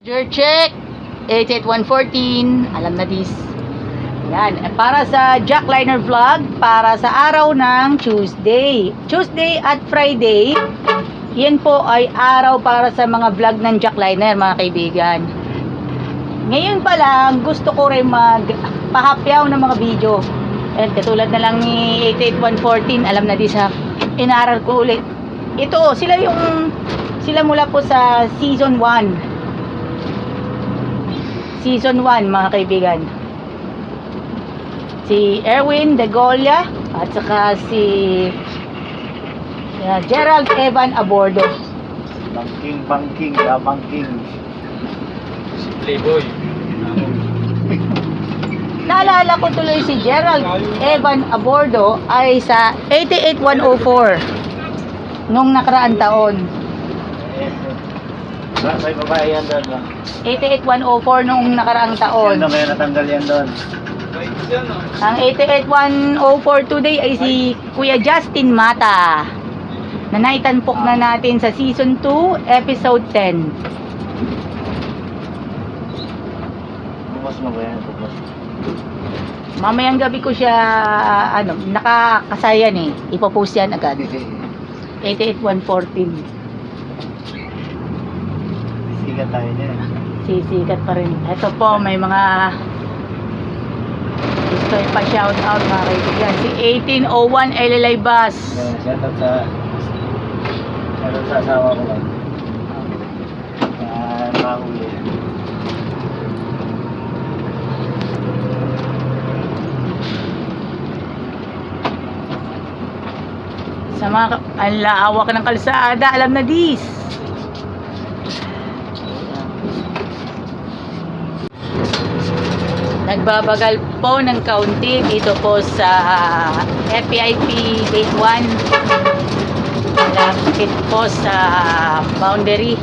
Check 88114, alam na this. Yan, para sa Jackliner vlog, para sa araw ng Tuesday at Friday. Yan po ay araw para sa mga vlog ng Jackliner, mga kaibigan. Ngayon pa lang, gusto ko rin magpahapyaw ng mga video. And katulad na lang ni 88114, alam na this ha. Inaral ko ulit. Ito, sila mula po sa season 1. Season 1, mga kaibigan. Si Erwin De Golia at saka si Gerald Evan Abordo. Banking. Si Playboy. Naalala ko tuloy si Gerald Evan Abordo ay sa 88104 nung nakaraang taon. May babae yan doon. 88104 nung nakaraang taon. Yan na may natanggal yan doon. Ang 88104 today ay si Kuya Justin Mata, na naitampok na natin sa season 2 episode 10. Bukas mo ba yan? Bukas. Mamayang gabi ko siya nakakasayan eh. Ipopost yan agad. 88114. Sikat tayo niya. Sisikat pa rin. Ito po, may mga gusto pa shout out, mga kaibigan. Si 1801 LLI Bus. Shout out sa asawa ko lang. Mahuli. Sa mga ang laawak ng kalsada, alam na this. Nagbabagal po ng kaunti dito po sa FPIP Gate 1. Malapit po sa boundary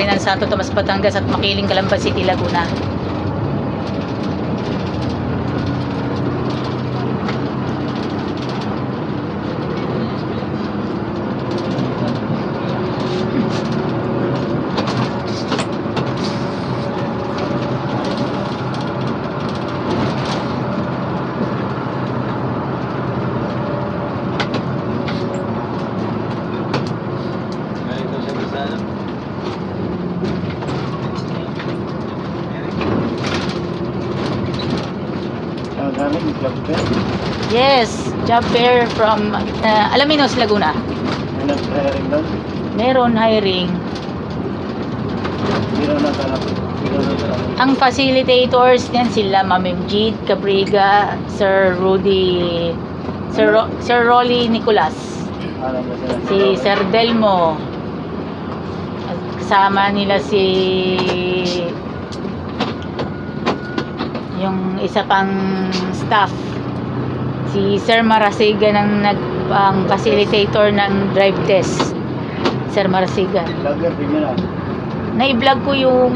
ng Santo Tomas, Batangas at Makiling, Calamba City, Laguna. Yes, job fair from Alaminos, Laguna. May nag-hiring doon? Meron hiring. Biro na talaga. Ang facilitators niyan sila Ma'am Jade Cabriga, Sir Rudy, Sir Rolly Nicolas, Alam mo sila. si Sir Delmo. Kasama nila si yung isa pang staff, si Sir Marasigan ang facilitator ng drive test. Sir Marasigan. Vlogger din yun ah. Na-vlog ko yung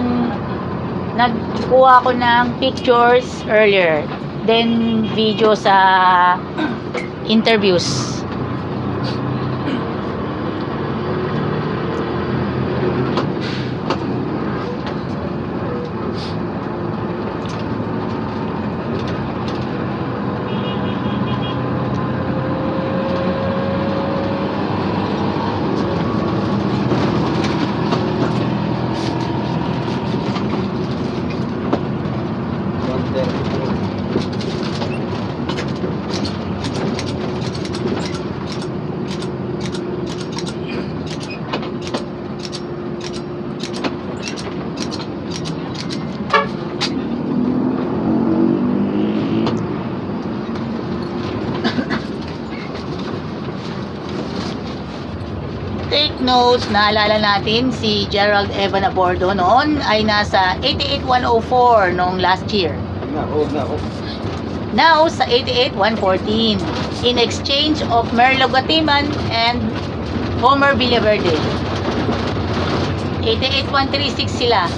nagkuha ko ng pictures earlier, then video sa interviews. Take notes, naalala natin si Gerald Evan Abordo noon ay nasa 88104 noong last year. Now sa 88114 in exchange of Merlo Gatiman and Homer Villaverde. 88136 sila.